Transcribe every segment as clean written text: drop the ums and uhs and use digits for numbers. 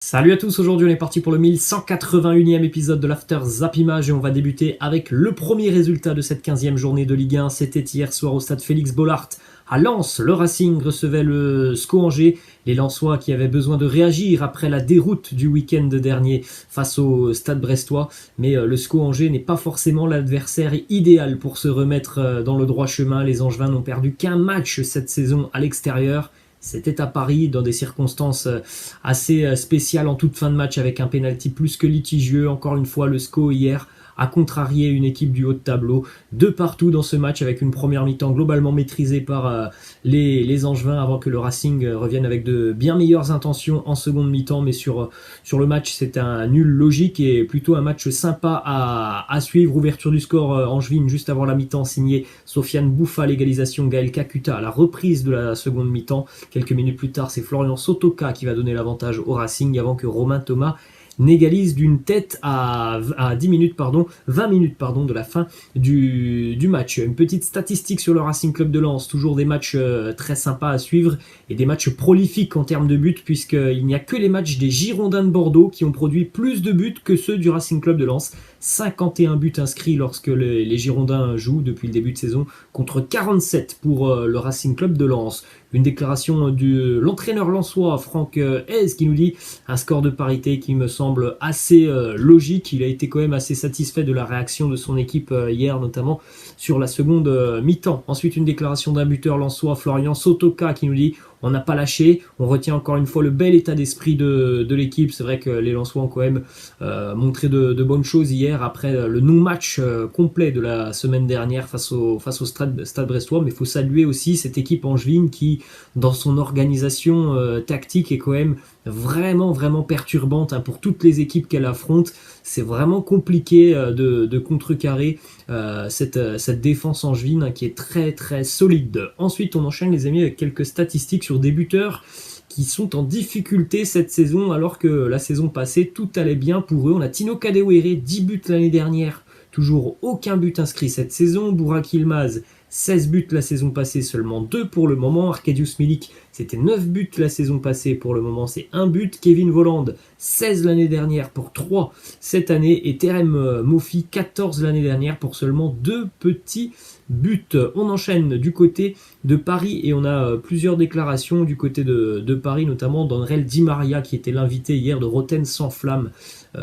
Salut à tous, aujourd'hui on est parti pour le 1181e épisode de l'After Zap Image et on va débuter avec le premier résultat de cette 15e journée de Ligue 1. C'était hier soir au stade Félix Bollaert à Lens. Le Racing recevait le SCO Angers. Les Lensois qui avaient besoin de réagir après la déroute du week-end dernier face au stade brestois. Mais le SCO Angers n'est pas forcément l'adversaire idéal pour se remettre dans le droit chemin. Les Angevins n'ont perdu qu'un match cette saison à l'extérieur. C'était à Paris, dans des circonstances assez spéciales en toute fin de match, avec un penalty plus que litigieux. Encore une fois, le SCO hier a contrarié une équipe du haut de tableau de partout dans ce match, avec une première mi-temps globalement maîtrisée par les Angevins, avant que le Racing revienne avec de bien meilleures intentions en seconde mi-temps. Mais sur le match, c'était un nul logique et plutôt un match sympa à suivre. Ouverture du score angevine juste avant la mi-temps, signé Sofiane Bouffal, l'égalisation Gaël Kakuta à la reprise de la seconde mi-temps. Quelques minutes plus tard, c'est Florian Sotoka qui va donner l'avantage au Racing avant que Romain Thomas n'égalise d'une tête à 20 minutes de la fin du match. Une petite statistique sur le Racing Club de Lens, toujours des matchs très sympas à suivre et des matchs prolifiques en termes de buts, puisqu'il n'y a que les matchs des Girondins de Bordeaux qui ont produit plus de buts que ceux du Racing Club de Lens. 51 buts inscrits lorsque les Girondins jouent depuis le début de saison, contre 47 pour le Racing Club de Lens. Une déclaration de l'entraîneur lensois Franck Hez qui nous dit un score de parité qui me semble assez logique. Il a été quand même assez satisfait de la réaction de son équipe hier, notamment sur la seconde mi-temps. Ensuite, une déclaration d'un buteur lensois, Florian Sotoka, qui nous dit on n'a pas lâché, on retient encore une fois le bel état d'esprit de l'équipe. C'est vrai que les Lensois ont quand même montré de bonnes choses hier après le non-match complet de la semaine dernière face au stade brestois. Mais il faut saluer aussi cette équipe angevine qui, dans son organisation tactique, est quand même vraiment perturbante pour toutes les équipes qu'elle affronte. C'est vraiment compliqué de contrecarrer cette défense angevine qui est très solide. Ensuite, on enchaîne les amis avec quelques statistiques sur des buteurs qui sont en difficulté cette saison, alors que la saison passée tout allait bien pour eux. On a Tino Kadewere, 10 buts l'année dernière, toujours aucun but inscrit cette saison. Burak Yilmaz, 16 buts la saison passée, seulement 2 pour le moment. Arkadiusz Milik, c'était 9 buts la saison passée, pour le moment c'est 1 but. Kevin Volland, 16 l'année dernière pour 3 cette année. Et Terem Moffi, 14 l'année dernière pour seulement 2 petits buts. On enchaîne du côté de Paris et on a plusieurs déclarations du côté de Paris, notamment d'Andrel Di Maria qui était l'invité hier de Roten sans flamme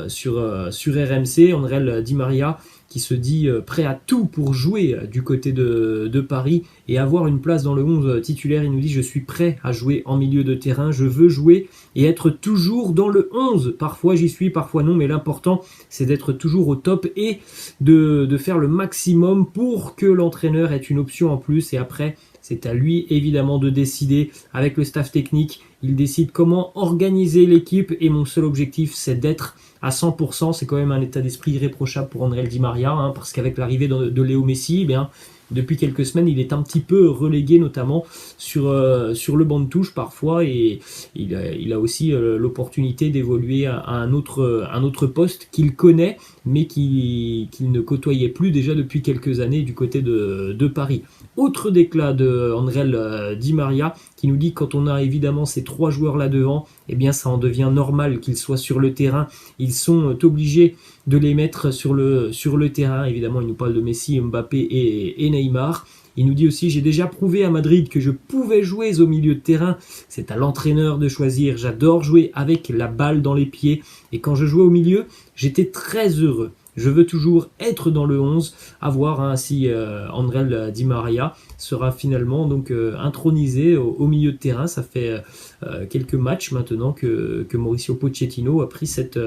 sur RMC. Andrel Di Maria qui se dit prêt à tout pour jouer du côté de Paris et avoir une place dans le 11 titulaire. Il nous dit je suis prêt à jouer en milieu de terrain, je veux jouer et être toujours dans le 11. Parfois j'y suis, parfois non, mais l'important c'est d'être toujours au top et de faire le maximum pour que l'entraîneur ait une option en plus. Et après, c'est à lui évidemment de décider avec le staff technique. Il décide comment organiser l'équipe et mon seul objectif c'est d'être à 100%. C'est quand même un état d'esprit irréprochable pour Andrel Di Maria, parce qu'avec l'arrivée de Léo Messi, depuis quelques semaines, il est un petit peu relégué, notamment sur le banc de touche parfois, et il a aussi l'opportunité d'évoluer à un autre poste qu'il connaît, mais qu'il ne côtoyait plus déjà depuis quelques années du côté de Paris. Autre déclat de Andrel Di Maria qui nous dit quand on a évidemment ces 3 joueurs là devant, ça en devient normal qu'ils soient sur le terrain. Ils sont obligés de les mettre sur le terrain. Évidemment, il nous parle de Messi, Mbappé et Neymar. Il nous dit aussi, j'ai déjà prouvé à Madrid que je pouvais jouer au milieu de terrain. C'est à l'entraîneur de choisir. J'adore jouer avec la balle dans les pieds. Et quand je jouais au milieu, j'étais très heureux. Je veux toujours être dans le 11, à voir si Andrel Di Maria sera finalement donc intronisé au milieu de terrain. Ça fait quelques matchs maintenant que Mauricio Pochettino a pris cette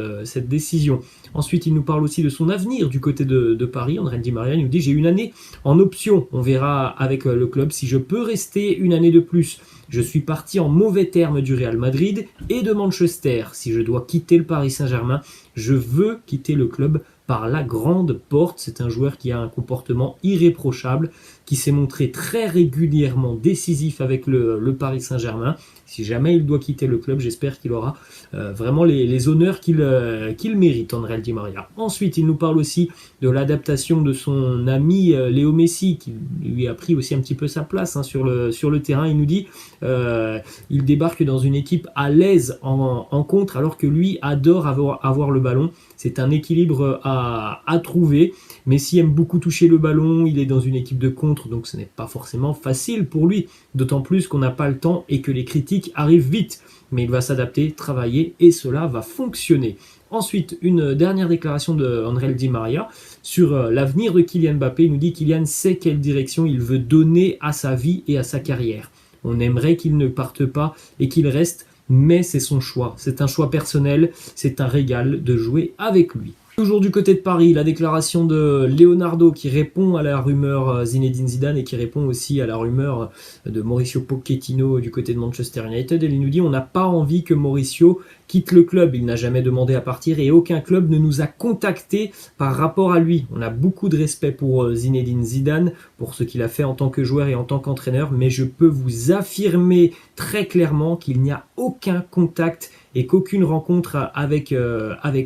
décision. Ensuite, il nous parle aussi de son avenir du côté de Paris. Andrel Di Maria nous dit « J'ai une année en option, on verra avec le club si je peux rester une année de plus. Je suis parti en mauvais termes du Real Madrid et de Manchester. Si je dois quitter le Paris Saint-Germain, je veux quitter le club par la grande porte. » C'est un joueur qui a un comportement irréprochable, qui s'est montré très régulièrement décisif avec le Paris Saint-Germain. Si jamais il doit quitter le club, j'espère qu'il aura vraiment les honneurs qu'il mérite, André Di Maria. Ensuite, il nous parle aussi de l'adaptation de son ami Léo Messi, qui lui a pris aussi un petit peu sa place sur le terrain. Il nous dit il débarque dans une équipe à l'aise en contre, alors que lui adore avoir le ballon. C'est un équilibre à trouver. Messi aime beaucoup toucher le ballon, il est dans une équipe de contre, donc ce n'est pas forcément facile pour lui, d'autant plus qu'on n'a pas le temps et que les critiques arrivent vite. Mais il va s'adapter, travailler, et cela va fonctionner. Ensuite, une dernière déclaration de André Di Maria sur l'avenir de Kylian Mbappé. Il nous dit Kylian sait quelle direction il veut donner à sa vie et à sa carrière. On aimerait qu'il ne parte pas et qu'il reste, mais c'est son choix. C'est un choix personnel, c'est un régal de jouer avec lui. Toujours du côté de Paris, la déclaration de Leonardo qui répond à la rumeur Zinedine Zidane et qui répond aussi à la rumeur de Mauricio Pochettino du côté de Manchester United. Et il nous dit on n'a pas envie que Mauricio quitte le club. Il n'a jamais demandé à partir et aucun club ne nous a contactés par rapport à lui. On a beaucoup de respect pour Zinedine Zidane, pour ce qu'il a fait en tant que joueur et en tant qu'entraîneur, mais je peux vous affirmer très clairement qu'il n'y a aucun contact et qu'aucune rencontre avec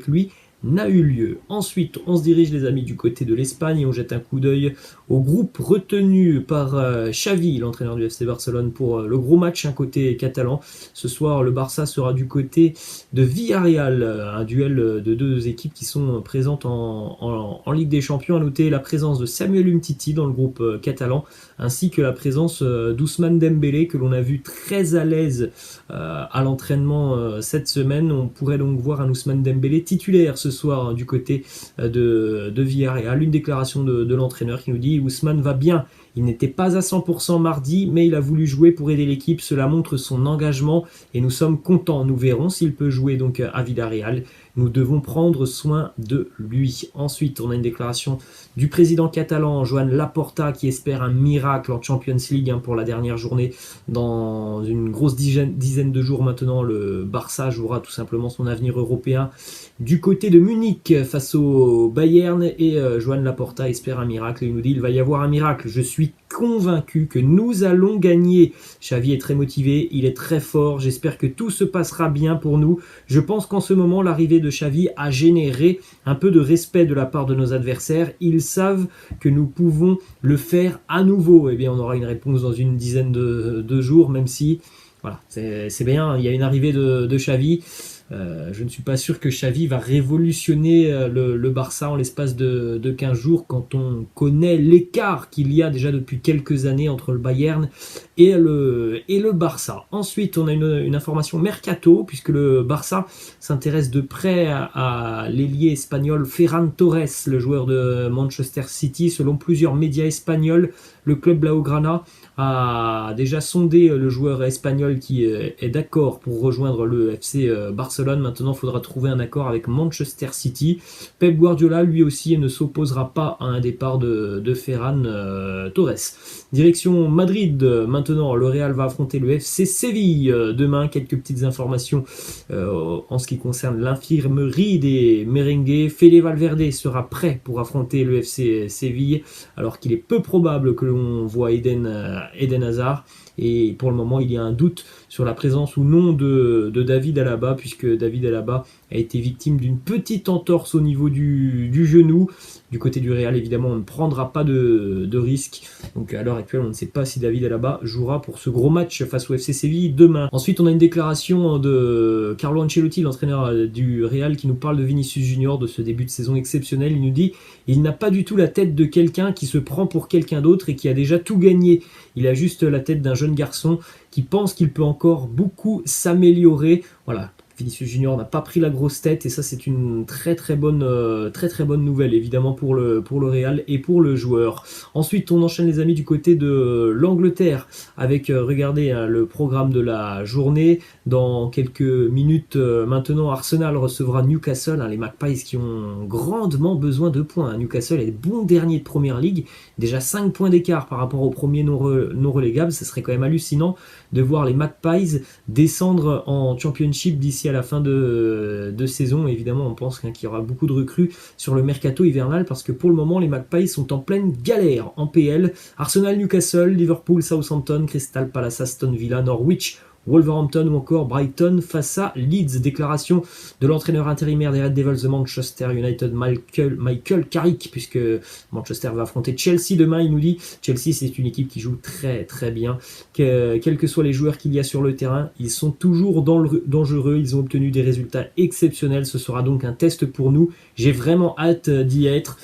lui n'a eu lieu. Ensuite, on se dirige les amis du côté de l'Espagne et on jette un coup d'œil au groupe retenu par Xavi, l'entraîneur du FC Barcelone, pour le gros match côté catalan. Ce soir, le Barça sera du côté de Villarreal, un duel de deux équipes qui sont présentes en Ligue des Champions. À noter la présence de Samuel Umtiti dans le groupe catalan, ainsi que la présence d'Ousmane Dembélé, que l'on a vu très à l'aise à l'entraînement cette semaine. On pourrait donc voir un Ousmane Dembélé titulaire ce soir du côté de Villarreal. Une déclaration de l'entraîneur qui nous dit Ousmane va bien, il n'était pas à 100% mardi, mais il a voulu jouer pour aider l'équipe, cela montre son engagement et nous sommes contents. Nous verrons s'il peut jouer donc à Villarreal. Nous devons prendre soin de lui. Ensuite, on a une déclaration du président catalan, Joan Laporta, qui espère un miracle en Champions League pour la dernière journée. Dans une grosse dizaine de jours maintenant, le Barça jouera tout simplement son avenir européen du côté de Munich face au Bayern. Et Joan Laporta espère un miracle. Il nous dit il va y avoir un miracle. Je suis convaincu que nous allons gagner. Xavi est très motivé, il est très fort. J'espère que tout se passera bien pour nous. Je pense qu'en ce moment, l'arrivée de Xavi a généré un peu de respect de la part de nos adversaires. Ils savent que nous pouvons le faire à nouveau. Eh bien, on aura une réponse dans une dizaine de jours, même si, voilà, c'est bien. Il y a une arrivée de Xavi. Je ne suis pas sûr que Xavi va révolutionner le Barça en l'espace de 15 jours quand on connaît l'écart qu'il y a déjà depuis quelques années entre le Bayern et le Barça. Ensuite, on a une information mercato puisque le Barça s'intéresse de près à l'ailier espagnol Ferran Torres, le joueur de Manchester City. Selon plusieurs médias espagnols, le club Blaugrana a déjà sondé le joueur espagnol qui est d'accord pour rejoindre le FC Barcelone. Maintenant, il faudra trouver un accord avec Manchester City. Pep Guardiola, lui aussi, ne s'opposera pas à un départ de Ferran Torres. Direction Madrid, maintenant, le Real va affronter le FC Séville demain. Quelques petites informations en ce qui concerne l'infirmerie des merengues. Fede Valverde sera prêt pour affronter le FC Séville, alors qu'il est peu probable que l'on voit Eden Hazard. Et pour le moment, il y a un doute sur la présence ou non de David Alaba, puisque David Alaba a été victime d'une petite entorse au niveau du genou. Du côté du Real, évidemment, on ne prendra pas de risque. Donc à l'heure actuelle, on ne sait pas si David Alaba jouera pour ce gros match face au FC Séville demain. Ensuite, on a une déclaration de Carlo Ancelotti, l'entraîneur du Real, qui nous parle de Vinicius Junior, de ce début de saison exceptionnel. Il nous dit « Il n'a pas du tout la tête de quelqu'un qui se prend pour quelqu'un d'autre et qui a déjà tout gagné. Il a juste la tête d'un jeune garçon qui pense qu'il peut encore beaucoup s'améliorer. » Voilà. Vinicius Junior n'a pas pris la grosse tête et ça c'est une très très bonne nouvelle évidemment pour le Real et pour le joueur. Ensuite on enchaîne les amis du côté de l'Angleterre avec regardez le programme de la journée. Dans quelques minutes maintenant Arsenal recevra Newcastle, les Magpies qui ont grandement besoin de points. Newcastle est bon dernier de Premier League, déjà 5 points d'écart par rapport au premier non relégable. Ce serait quand même hallucinant de voir les Magpies descendre en Championship d'ici à la fin de saison. Évidemment, on pense qu'il y aura beaucoup de recrues sur le mercato hivernal parce que pour le moment, les Magpies sont en pleine galère en PL. Arsenal, Newcastle, Liverpool, Southampton, Crystal Palace, Aston Villa, Norwich, Wolverhampton ou encore Brighton face à Leeds. Déclaration de l'entraîneur intérimaire des Red Devils de Manchester United, Michael Carrick, puisque Manchester va affronter Chelsea demain. Il nous dit Chelsea, c'est une équipe qui joue très très bien, quels que soient les joueurs qu'il y a sur le terrain, ils sont toujours dangereux, ils ont obtenu des résultats exceptionnels. Ce sera donc un test pour nous. J'ai vraiment hâte d'y être.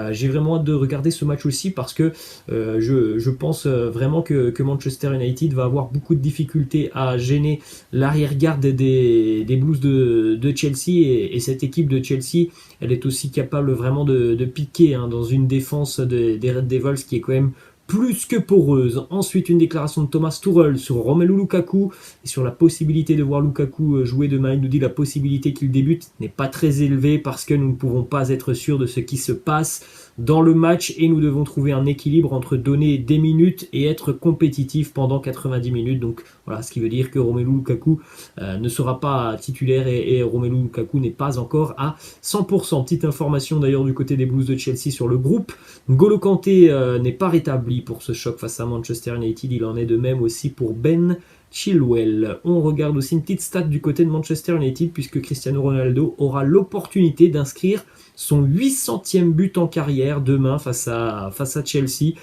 J'ai vraiment hâte de regarder ce match aussi parce que je pense vraiment que Manchester United va avoir beaucoup de difficultés à gêner l'arrière-garde des Blues de Chelsea et cette équipe de Chelsea, elle est aussi capable vraiment de piquer dans une défense des Red Devils qui est quand même plus que poreuse. Ensuite, une déclaration de Thomas Tuchel sur Romelu Lukaku et sur la possibilité de voir Lukaku jouer demain. Il nous dit la possibilité qu'il débute n'est pas très élevée parce que nous ne pouvons pas être sûrs de ce qui se passe dans le match et nous devons trouver un équilibre entre donner des minutes et être compétitif pendant 90 minutes. Donc voilà, ce qui veut dire que Romelu Lukaku ne sera pas titulaire et Romelu Lukaku n'est pas encore à 100%. Petite information d'ailleurs du côté des Blues de Chelsea sur le groupe. N'Golo Kanté n'est pas rétabli pour ce choc face à Manchester United. Il en est de même aussi pour Ben Chilwell. On regarde aussi une petite stat du côté de Manchester United puisque Cristiano Ronaldo aura l'opportunité d'inscrire son 800e but en carrière demain face à Chelsea.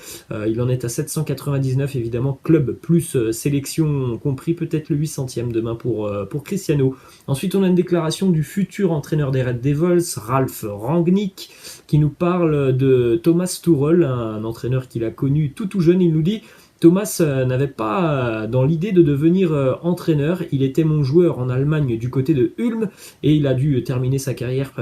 Il en est à 799 évidemment, club plus sélection compris, peut-être le 800e demain pour Cristiano. Ensuite on a une déclaration du futur entraîneur des Red Devils, Ralf Rangnick, qui nous parle de Thomas Tuchel, un entraîneur qu'il a connu tout jeune. Il nous dit Thomas n'avait pas dans l'idée de devenir entraîneur. Il était mon joueur en Allemagne du côté de Ulm et il a dû terminer sa carrière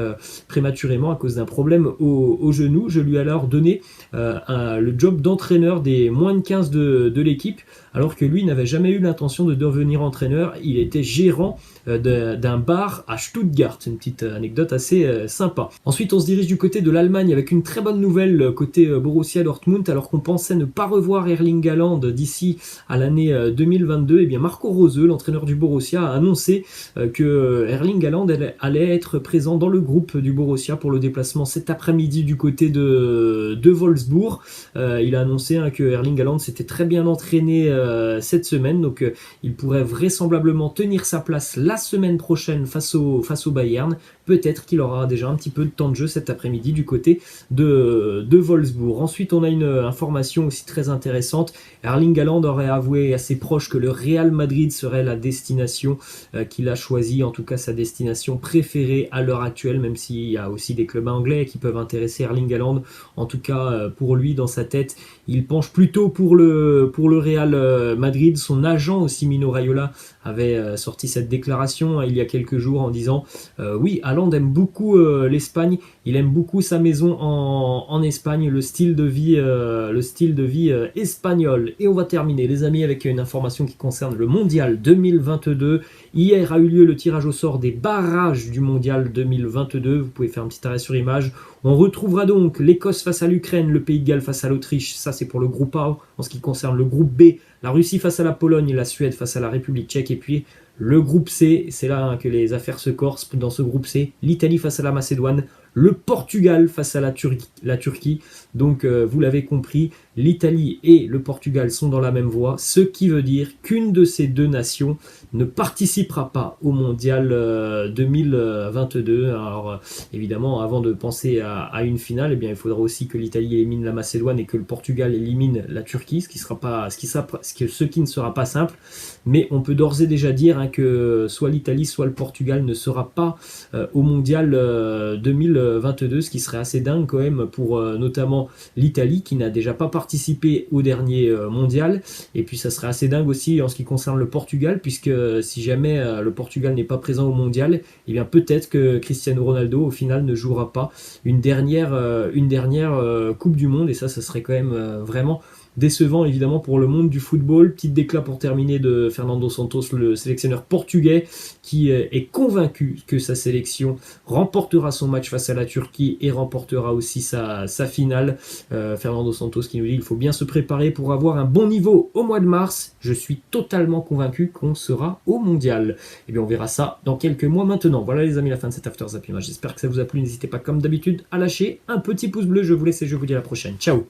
prématurément à cause d'un problème au genou. Je lui ai alors donné le job d'entraîneur des moins de 15 de l'équipe, alors que lui n'avait jamais eu l'intention de devenir entraîneur. Il était gérant d'un bar à Stuttgart. Une petite anecdote assez sympa. Ensuite, on se dirige du côté de l'Allemagne avec une très bonne nouvelle côté Borussia Dortmund, alors qu'on pensait ne pas revoir Erling Haaland d'ici à l'année 2022. Et bien Marco Rose, l'entraîneur du Borussia, a annoncé que Erling Haaland allait être présent dans le groupe du Borussia pour le déplacement cet après-midi du côté de Wolfsburg. Il a annoncé que Erling Haaland s'était très bien entraîné cette semaine, donc il pourrait vraisemblablement tenir sa place la semaine prochaine face au Bayern. Peut-être qu'il aura déjà un petit peu de temps de jeu cet après-midi du côté de Wolfsburg. Ensuite, on a une information aussi très intéressante. Erling Haaland aurait avoué à ses proches que le Real Madrid serait la destination qu'il a choisie, en tout cas sa destination préférée à l'heure actuelle, même s'il y a aussi des clubs anglais qui peuvent intéresser Erling Haaland. En tout cas, pour lui, dans sa tête, il penche plutôt pour le Real Madrid. Son agent aussi, Mino Raiola, avait sorti cette déclaration il y a quelques jours en disant oui, Haaland aime beaucoup l'Espagne, il aime beaucoup sa maison en Espagne, le style de vie espagnol. Et on va terminer les amis avec une information qui concerne le Mondial 2022. Hier a eu lieu le tirage au sort des barrages du Mondial 2022. Vous pouvez faire un petit arrêt sur image. On retrouvera donc l'Écosse face à l'Ukraine, le Pays de Galles face à l'Autriche, ça c'est pour le groupe A. En ce qui concerne le groupe B, la Russie face à la Pologne et la Suède face à la République tchèque. Et puis le groupe C, c'est là que les affaires se corsent dans ce groupe C. L'Italie face à la Macédoine, le Portugal face à la Turquie. Donc vous l'avez compris, l'Italie et le Portugal sont dans la même voie, ce qui veut dire qu'une de ces deux nations ne participera pas au Mondial 2022. Alors évidemment, avant de penser à une finale, eh bien, il faudra aussi que l'Italie élimine la Macédoine et que le Portugal élimine la Turquie, ce qui ne sera pas simple. Mais on peut d'ores et déjà dire que soit l'Italie, soit le Portugal ne sera pas au Mondial 2022, ce qui serait assez dingue quand même pour notamment l'Italie qui n'a déjà pas participé au dernier mondial. Et puis ça serait assez dingue aussi en ce qui concerne le Portugal, puisque si jamais le Portugal n'est pas présent au mondial, eh bien peut-être que Cristiano Ronaldo au final ne jouera pas une dernière Coupe du Monde, et ça serait quand même vraiment Décevant évidemment pour le monde du football. Petite déclat pour terminer de Fernando Santos, le sélectionneur portugais, qui est convaincu que sa sélection remportera son match face à la Turquie et remportera aussi sa finale. Fernando Santos qui nous dit qu'il faut bien se préparer pour avoir un bon niveau au mois de mars. Je suis totalement convaincu qu'on sera au mondial. Et bien on verra ça dans quelques mois maintenant. Voilà les amis, la fin de cet After Zap Image. J'espère que ça vous a plu. N'hésitez pas comme d'habitude à lâcher un petit pouce bleu. Je vous laisse et je vous dis à la prochaine. Ciao.